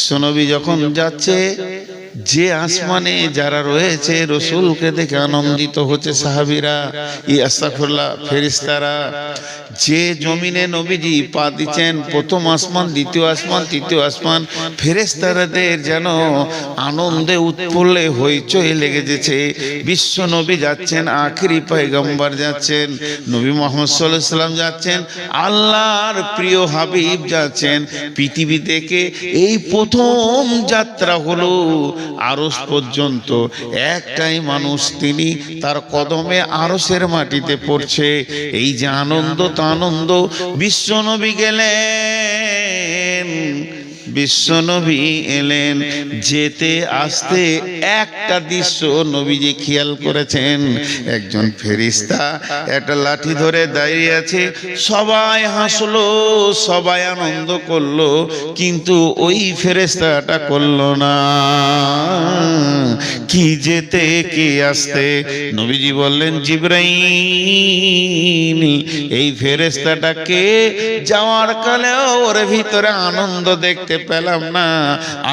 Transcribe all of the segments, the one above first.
বিশ্বনবী যখন যাচ্ছে, যে আসমানে যারা রয়েছে রসুলকে দেখে আনন্দিত হচ্ছে সাহাবীরা, আস্তাগফিরুল্লাহ, ফেরেশতারা। যে জমিনে নবীজি পা দিচ্ছেন, প্রথম আসমান, দ্বিতীয় আসমান, তৃতীয় আসমান, ফেরেশতাদের যেন আনন্দে উৎফুল্লে হইচই লেগে যেছে। বিশ্ব নবী যাচ্ছেন, আখেরি পয়গম্বর যাচ্ছেন, নবী মুহাম্মদ সাল্লাল্লাহু আলাইহি সাল্লাম যাচ্ছেন, আল্লাহর প্রিয় হাবিব যাচ্ছেন পৃথিবী থেকে। এই প্রথম যাত্রা হলো আরশ পর্যন্ত। একটাই মানুষ, তিনি, তার কদমে আরশের মাটিতে পড়ছে। এই যে আনন্দ, তা আনন্দ। বিশ্বনবী গেলেন, বিশ্বনবী এলেন, যেতে আসতে একটা দৃশ্য নবীজি খেয়াল করেছেন। একজন ফেরেশতা একটা লাঠি ধরে দাঁড়িয়ে আছে। সবাই হাসলো, সবাই আনন্দ করলো, কিন্তু ওই ফেরেশতাটা করলো না। কি যেতে কি আসতে? নবীজি বললেন, জিবরাইল, এই ফেরেশতাটাকে যাওয়ার কালেও ওর ভিতরে আনন্দ দেখতে পেলাম না,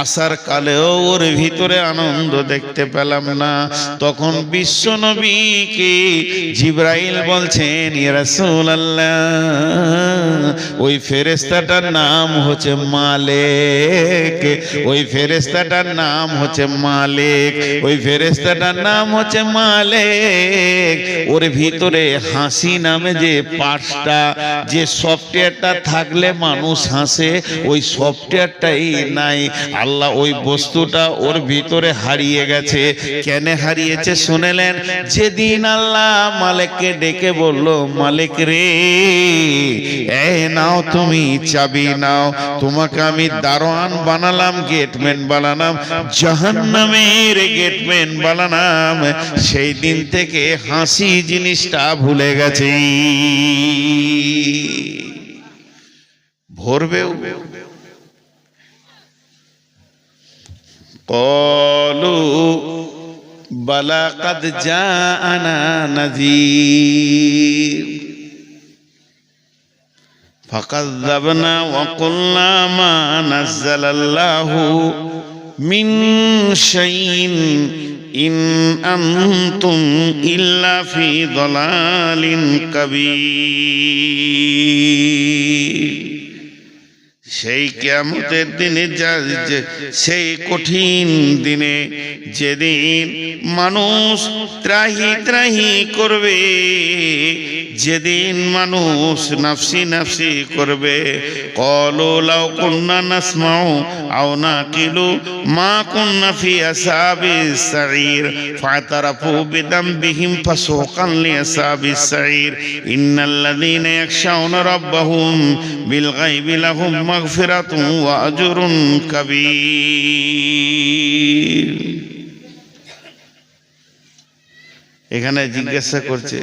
আসার কালেও ওর ভিতরে আনন্দ দেখতে পেলাম না। তখন বিশ্ব নবীকে জিবরাইল বলছেন, ইয়া রাসূলুল্লাহ, ওই ফেরেশতাটার নাম হচ্ছে মালিক, ওই ফেরেশতাটার নাম হচ্ছে মালিক, ওই ফেরেশতাটার নাম হচ্ছে মালিক। ওর ভিতরে হাসি নামে যে পার্টসটা, যে সফটওয়্যারটা থাকলে মানুষ হাসে, ওই সফটওয়্যারটাই নাই। আল্লাহ ওই বস্তুটা ওর ভিতরে হারিয়ে গেছে। কেন হারিয়েছে শুনেলেন? যেদিন আল্লাহ মালিককে ডেকে বলল, মালিক রে, এই নাও তুমি চাবি নাও, তোমাকে আমি দারোয়ান বানালাম, গেটম্যান বানালাম, জাহান্নামের গেটম্যান বানালাম, সেই দিন থেকে হাসি জিনিসটা ভুলে গেছে। ভরবেও। قالوا بلى قد جاءنا نذير فكذبنا وقلنا ما نزل الله من شيء إن أنتم إلا في ضلال كبير। সেই কিয়ামতের দিনে, সেই কঠিন দিনে, যেদিন মানুষ ত্রাহি ত্রাহি করবে, যেদিন মানুষ নাফসি নাফসি করবে, ক্বালু লাউ কুন্না নাসমাউ আও নাকিলু মা কুন্না ফি আসহাবিস সাঈর ফাতারাফু বিদামবিহিম ফাসুকান লিআসহাবিস সাঈর ইন্নাল্লাযীনা ইয়াখশাউনা রাব্বাহুম বিল গায়বি লাহুম মাগফিরাতুন ওয়া আজরুন কাবীর। এখানে জিজ্ঞাসা করছে,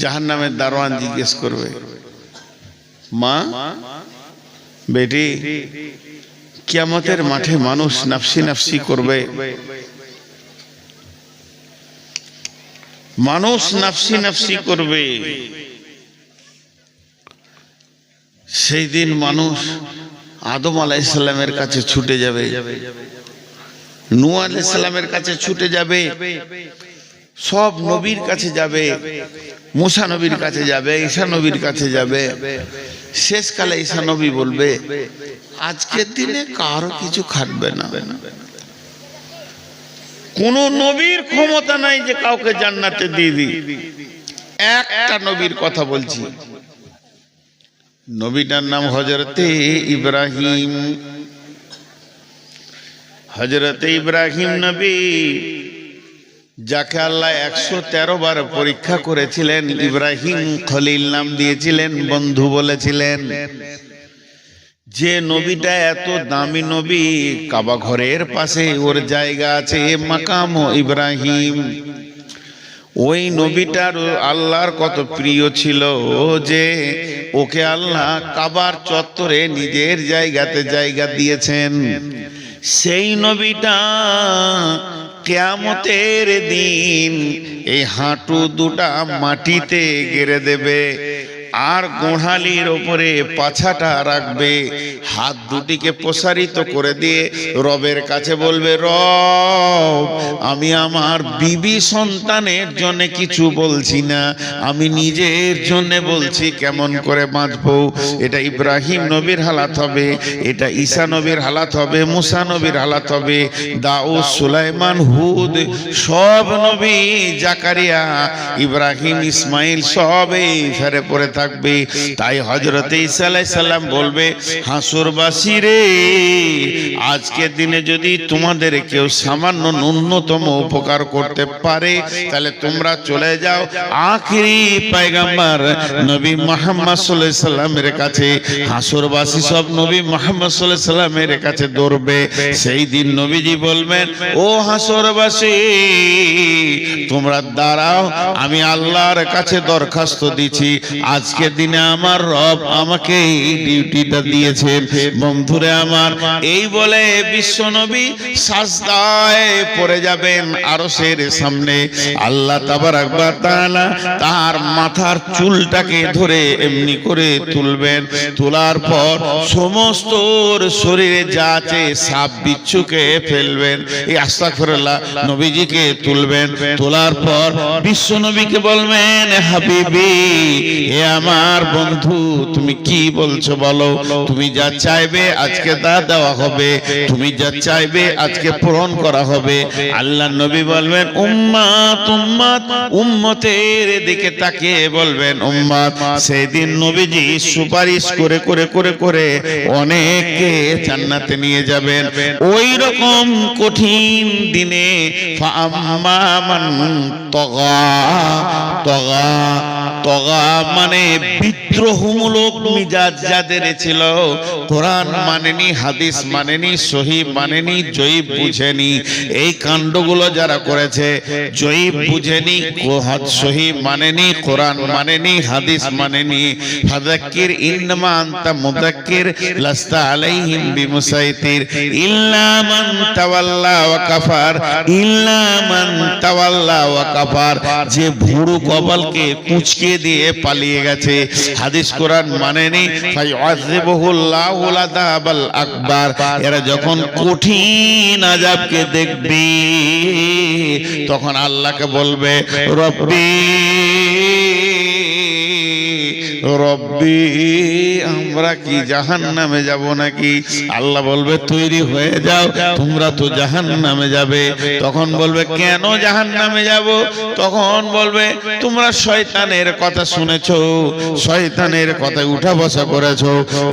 জাহান্নামের দারোয়ান জিজ্ঞেস করবে, মা বেটি, কিয়ামতের মাঠে মানুষ নাফসি নাফসি করবে, মানুষ নাফসি নাফসি করবে। সেই দিন মানুষ আদম আলাইহিস সালামের কাছে ছুটে যাবে, নূহ আলাইহিস সালামের কাছে ছুটে যাবে, সব নবীর কাছে যাবে, মুসা নবীর কাছে যাবে, ঈসা নবীর কাছে যাবে। শেষকালে ঈসা নবী বলবে, আজকের দিনে কারো কিছু খাটবে না। কোন নবীর ক্ষমতা নাই যে কাউকে জান্নাতে দিয়ে দিই। একটা নবীর কথা বলছি, নবীটার নাম হযরতে ইব্রাহিম। হযরতে ইব্রাহিম নবী, যাকে আল্লাহ 113 বার পরীক্ষা করেছিলেন, ইব্রাহিম খলিল নাম দিয়েছিলেন, বন্ধু বলেছিলেন। যে নবীটা এত দামি নবী, কাবা ঘরের পাশে ওর জায়গা আছে, মাকাম ইব্রাহিম। ওই নবীটার আল্লাহর কত প্রিয় ছিল যে ওকে আল্লাহ কাবার চত্বরে নিজের জায়গাতে জায়গা দিয়েছেন। সেই নবীটা কিয়ামতের দিন এই হাঁটু দুটা মাটিতে গেড়ে দেবে, আর গোড়ালির ওপরে পাছাটা রাখবে, হাত দুটিকে প্রসারিত করে দিয়ে রবের কাছে বলবে, রব আমি আমার বিবি সন্তানের জন্য কিছু বলছি না, আমি নিজের জন্য বলছি কেমন করে বাঁচবো। এটা ইব্রাহিম নবীর হালাত হবে, এটা ঈসা নবীর হালাত হবে, মুসা নবীর হালাত হবে, দাউদ, সুলাইমান, হুদ, সব নবী, জাকারিয়া, ইব্রাহিম, ইসমাইল সব এই ফেরে পড়ে থাকবে। তাই হযরত ঈসা আলাইহিস সালাম বলবে, হাসরবাসী রে, আজকের দিনে যদি তোমাদের কেউ সামান্য ন্যূনতম উপকার করতে পারে তাহলে তোমরা চলে যাও আখিরি পয়গম্বর নবী মুহাম্মদ সাল্লাল্লাহু আলাইহি সাল্লামের কাছে। হাসরবাসী সব নবী মুহাম্মদ সাল্লাল্লাহু আলাইহি সাল্লামের কাছে দৌড়বে। সেই দিন নবীজি বলবেন, ও হাসরবাসী তোমরা দাঁড়াও, আমি আল্লাহর কাছে দরখাস্ত দিচ্ছি, আজকের দিনে আমার রব আমাকে এই ডিউটিটা দিয়েছেন। বন্ধুরে আমার, এই বলে বিশ্বনবী সাজদায় পড়ে যাবেন আরশের সামনে। আল্লাহ তাবারাক ওয়া তাআলা তার মাথার চুলটাকে ধরে এমনি করে তুলবেন, তোলার পর সমস্ত শরীরে যা আছে সাপ বিচ্ছুকে ফেলবেন। এই আস্তাগফিরুল্লাহ, নবীজিকে তুলবেন, তোলার পর বিশ্বনবীকে বলবেন, হাবিবি এ আমার বন্ধু, তুমি কি বলছো বলো, তুমি যা চাইবে আজকে তা দেওয়া হবে, তুমি যা চাইবে আজকে পূরণ করা হবে। আল্লাহ নবী বলবেন, উম্মত উম্মত, উম্মতের দিকে তাকিয়ে বলবেন উম্মত। সেদিন নবীজি সুপারিশ করে করে করে করে অনেককে জান্নাতে নিয়ে যাবেন। ওই রকম কঠিন দিনে ফাআম্মা মান তগা, তগা তগা মানে বিদ্রোহমূলক মিজাজ যাদের ছিল, কোরআন মানেনি, হাদিস মানেনি, সহি মানেনি, জয়ীব বুঝেনি, এই কাণ্ডগুলো যারা করেছে, জয়ীব বুঝেনি, সহি মানেনি, কোরআন মানেনি, হাদিস মানেনি, ফাযাক্কির ইন্নামা আনতা মুযাক্কির লাস্তা আলাইহিম বিমুসাইতির ইল্লা মান তাওয়াল্লা ওয়া কাফার, ইল্লা মান তাওয়াল্লা ওয়া কাফার, যে ভুরু কপালকে কুঁচকে দিয়ে পালিয়ে গেছে, হাদিস কোরআন মানেনি, ফায়ুআযিবুহুল্লাহুল আযাবাল আকবার। এরা যখন কঠিন আযাবকে দেখবে তখন আল্লাহকে বলবে, রব্বি রব্বি, আমরা কি জাহান্নামে যাব নাকি? আল্লাহ বলবে, তৈরি হয়ে যাও, তোমরা তো জাহান্নামে যাবে। তখন বলবে, কেন জাহান্নামে যাব? তখন বলবে, তোমরা শয়তানের কথা শুনেছো, শয়তানের কথায় উঠা বসা করেছো,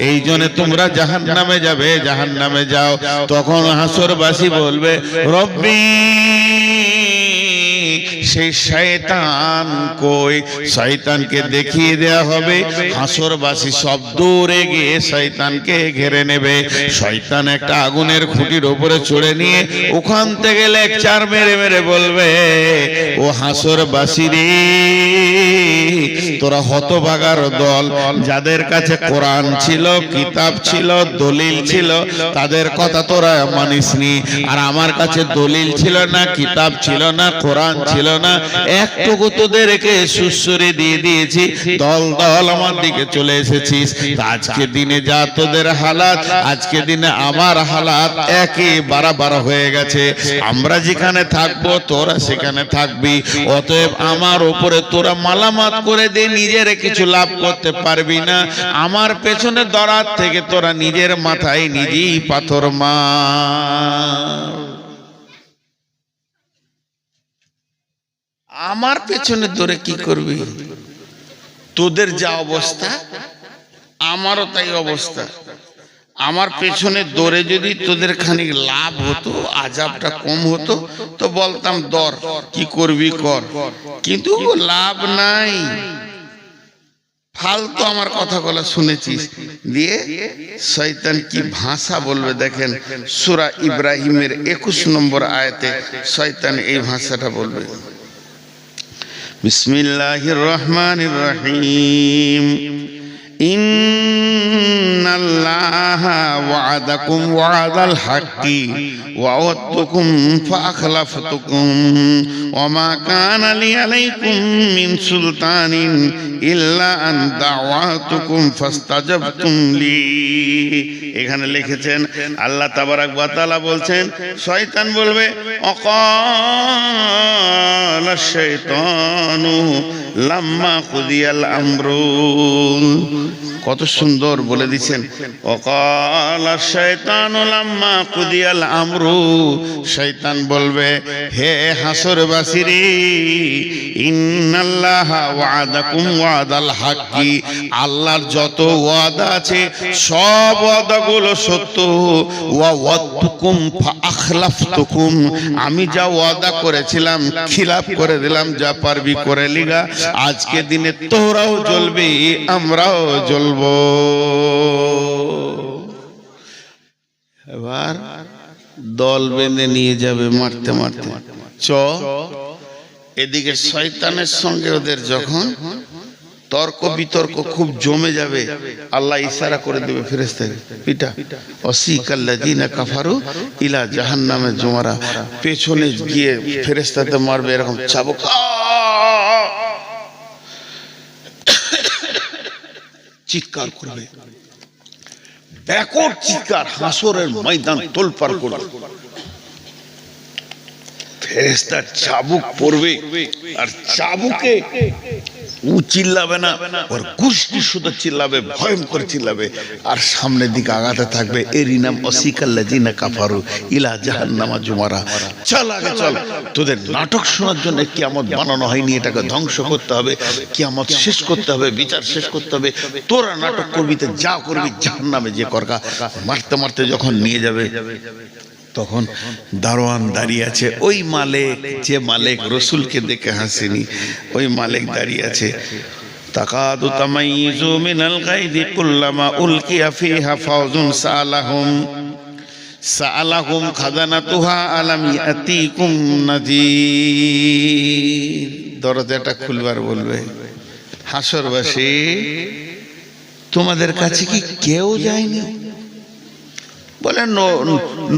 এই জন্য তোমরা জাহান্নামে যাবে, জাহান্নামে যাও। তখন হাসরবাসী বলবে, রব্বি, সেই শয়তান কই? শয়তানকে দেখিয়ে দেয়া হবে। হাসরবাসী সব দৌড়ে গিয়ে শয়তানকে ঘিরে নেবে। শয়তান একটা আগুনের খুঁটির উপরে চড়ে নিয়ে ওখান থেকে লেকচার মেরে মেরে বলবে, ও হাসরবাসী রে, তোরা হতভাগার দল, যাদের কাছে কোরআন ছিল, কিতাব ছিল, দলিল ছিল, তাদের কথা তোরা মানিসনি। আর আমার কাছে দলিল ছিল না, কিতাব ছিল না, কোরআন ছিল না, একটুকু তোদেরকে সুসুরি দিয়ে দিয়েছি, দল দল আমার দিকে চলে এসেছিস। আজকে দিনে যা তোদের হালাত, আজকে দিনে আমার হালাত একই বাড়াবাড়া হয়ে গেছে। আমরা যেখানে থাকবো তোরা সেখানে থাকবি, অতএব আমার উপরে তোরা মালামাত করে দে, নিজের কিছু লাভ করতে পারবি না। আমার পেছনে দরাত থেকে তোরা নিজের মাথায় নিজেই পাথর মার। আমার পেছনে দৌড়ে কি করবি? তোদের যা অবস্থা আমারও তাই অবস্থা। আমার পেছনে দৌড়ে যদি তোদের খানিক লাভ হতো, আজাবটা কম হতো, তো বলতাম দর, কি করবি কর, কিন্তু লাভ নাই। ফালতু আমার কথাগুলো শুনেছিস। দিয়ে শয়তান কি ভাষা বলবে দেখেন, সূরা ইব্রাহিমের 21 নম্বর আয়াতে শয়তান এই ভাষাটা বলবে, বিসমিল্লাহির রহমানির রহিম। ইন্নাল্লাহা ওয়া'আদাকুম ওয়া'দাল হাক্কি ওয়া ওয়া'আদতুকুম ফাআখলাফতুকুম ওয়া মা কানা লি আলাইকুম মিন সুলতানিন ইল্লা আন দা'ওয়াতুকুম ফাস্তাজাবতুম লি। এখানে লিখেছেন আল্লাহ তাবারাক ওয়া তাআলা বলছেন, শয়তান বলবে অকালা শাইতানু লাম্মা কুদিয়াল আমরু। কত সুন্দর বলে দিচ্ছেন, ওয়াকালা শাইতানু লাম্মা কুদিয়াল আমরু। শয়তান বলবে, হে হাসরবাসীরে, ইন্নাল্লাহা ওয়া'আদাকুম ওয়া'দাল হাক্কি, আল্লাহর যত ওয়াদা আছে সব ওয়াদাগুলো সত্য। ওয়া ওয়া'আদতুকুম ফাআখলাফতুকুম, আমি যা ওয়াদা করেছিলাম খিলাফ করে দিলাম, যা পারবি করে লিগা। আজকে দিনে তোরাও জ্বলবি, আমরাও জ্বলব। এবার দল বেঁধে নিয়ে যাবে মারতে মারতে। এদিকে শয়তানের সঙ্গে ওদের যখন তর্ক বিতর্ক খুব জমে যাবে, আল্লাহ ইশারা করে দেবে ফেরেশতাকে, পিটা ওয়াসিকাল্লাযিনা কাফারু ইলা জাহান্নামে জুমারা। পেছনে গিয়ে ফেরেশতাতে মারবে, এরকম চাবুক চিৎকার করবে, ব্যাকট চিৎকার, হাসরের ময়দান তোলপাড় করবে। ফেরেশতা চাবুক পড়বে, আর চাবুকে ও চিল্লাবে না, ওর গোষ্ঠী শুধু চিল্লাবে, ভয়ঙ্কর চিল্লাবে, আর সামনের দিকে আগাতে থাকবে। এরই নাম ওয়াসিকাল্লাযিনা কাফারু ইলা জাহান্নামা জুমারা। চল আগে চল, তোদের নাটক শোনার জন্য কিয়ামত বানানো হয়নি, এটাকে ধ্বংস করতে হবে, কিয়ামত শেষ করতে হবে, বিচার শেষ করতে হবে। তোরা নাটক করবি তো যা করবি জাহান্নামে যে করগা। মারতে মারতে যখন নিয়ে যাবে, তখন দারোয়ান দাঁড়িয়ে আছে, ওই মালিক, যে মালিক রসুলকে দেখে হাসেনি, ওই মালিক দাঁড়িয়ে আছে। তাকাদু তামাইযু মিনাল গায়দি কুল্লামা উলকিয়া ফিহা ফাওজুন সাআলাহুম খাজানাতুহা আলাম ইয়াতিকুম নাযীর। দরজাটা খুলবার বলবে, হাসরবাসী তোমাদের কাছে কি কেউ যায়নি? বলে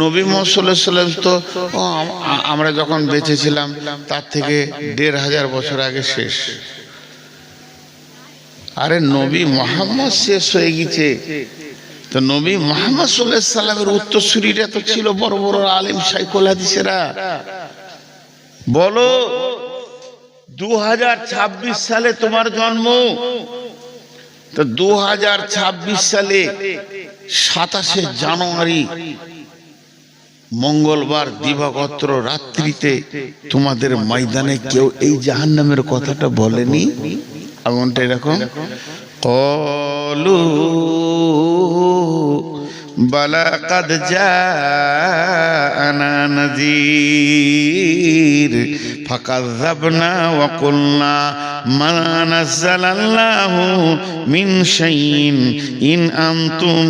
নবী মুহাম্মদ সাল্লাল্লাহু আলাইহি ওয়াসাল্লাম তো আমরা যখন বেঁচে ছিলাম তার থেকে ১৫০০ বছর আগে শেষ। আরে নবী মুহাম্মদ শেষ হয়ে গেছে, তো নবী মুহাম্মদ সাল্লাল্লাহু আলাইহি ওয়াসাল্লামের উত্তরসূরিরা তো ছিল বড় বড় আলেম শাইখুল হাদিসেরা। বলো 2026 সালে তোমার জন্ম, তো 2026 সালে 27শে জানুয়ারি মঙ্গলবার দিবাগত রাত্রিতে তোমাদের ময়দানে কেউ এই জাহান্নামের কথাটা বলেনি? এমনটা এরকম ক্বালু বালা কাদ জাআনা নাযীর ফাকাযযাবনা ওয়া কুলনা মা নাযালাল্লাহু মিন শাইইন ইন আনতুম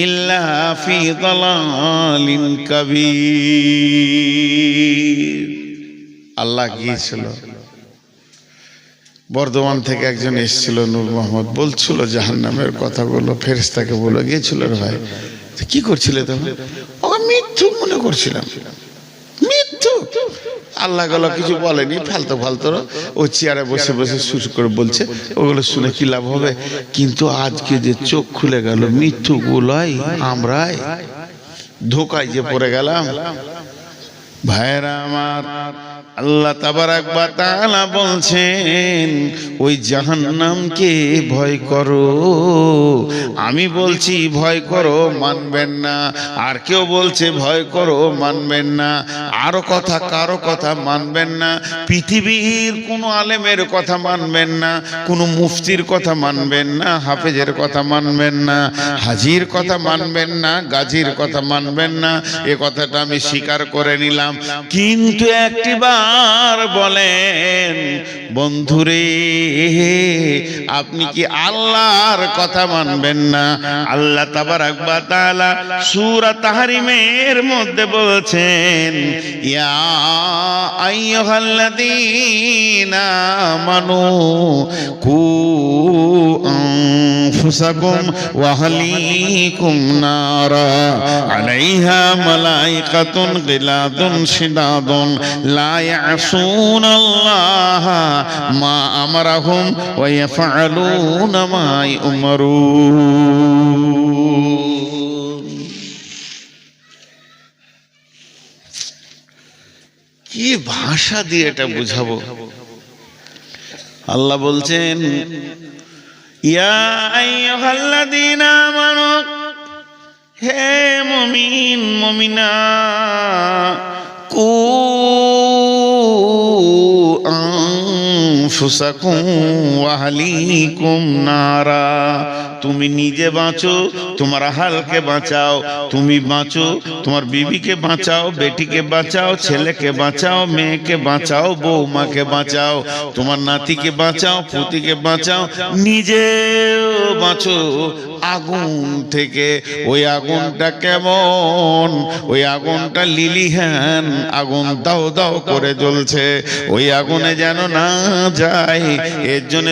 ইল্লা ফি দালালিন কাবীর। আল্লাহ গিয়েছিল, বর্ধমান থেকে একজন এসেছিল, নূর মোহাম্মদ, বলছিল জাহান্নামের কথাগুলো, ফেরেশতাকে বলে গিয়েছিল, ভাই কি করছিলে তখন? মৃত্যু মনে করছিলাম, মৃত্যু। আল্লাহ গেল কিছু বলেনি, ফালতু ফালতু ও চেয়ারে বসে বসে সুর করে বলছে, ওগুলো শুনে কি লাভ হবে? কিন্তু আজকে যে চোখ খুলে গেল, মৃত্যুগুলাই আমরাই ধোকায় যে পড়ে গেলাম। ভাইরা আমার, আল্লাহ তাবারাক ওয়া তাআলা বলছেন ওই জাহান্নামকে ভয় করো। আমি বলছি ভয় করো, মানবেন না। আর কেউ বলছে ভয় করো, মানবেন না। আরো কথা, কারো কথা মানবেন না। পৃথিবীর কোনো আলেমের কথা মানবেন না, কোনো মুফতির কথা মানবেন না, হাফেজের কথা মানবেন না, হাজির কথা মানবেন না, গাজীর কথা মানবেন না। এ কথাটা আমি স্বীকার করে নিলাম। কিন্তু একটিবার বলেন, বন্ধুরে, আপনি কি আল্লাহর কথা মানবেন না? আল্লাহ তাবারাক ওয়া তাআলা সূরা তাহরিমের মধ্যে বলছেন, ইয়া আইয়ুহাল্লাযীনা আমানু কু আনফুসাকুম ওয়া আহলিকুম নারা আলাইহা মালাইকাতুন গিলাদুন শিদাদুন লা ইয়াসুনাল্লাহা মা আমারাহুম ওয়া ইয়াফআলুনা মা ইউমারুন। কি ভাষা দিয়ে এটা বুঝাবো? আল্লাহ বলছেন ইয়া আইয়ুহাল্লাযীনা আমানু, হে মুমিন মুমিনা, কু আনফুসাকুম ওয়া আহলিকুম নারা, তুমি নিজে বাঁচো, তোমার আহালকে বাঁচাও, তুমি বাঁচো, তোমার বিবিকে বাঁচাও, বেটিকে বাঁচাও, ছেলেকে বাঁচাও, মেয়েকে বাঁচাও, বৌমাকে বাঁচাও, তোমার নাতিকে বাঁচাও, পুতিকে বাঁচাও, নিজেও বাঁচো আগুন থেকে। ওই আগুনটা কেমন? ওই আগুনটা লিলিহান আগুন, দাও দাও করে জ্বলছে, ওই আগুনে যেন না যায় এর জন্য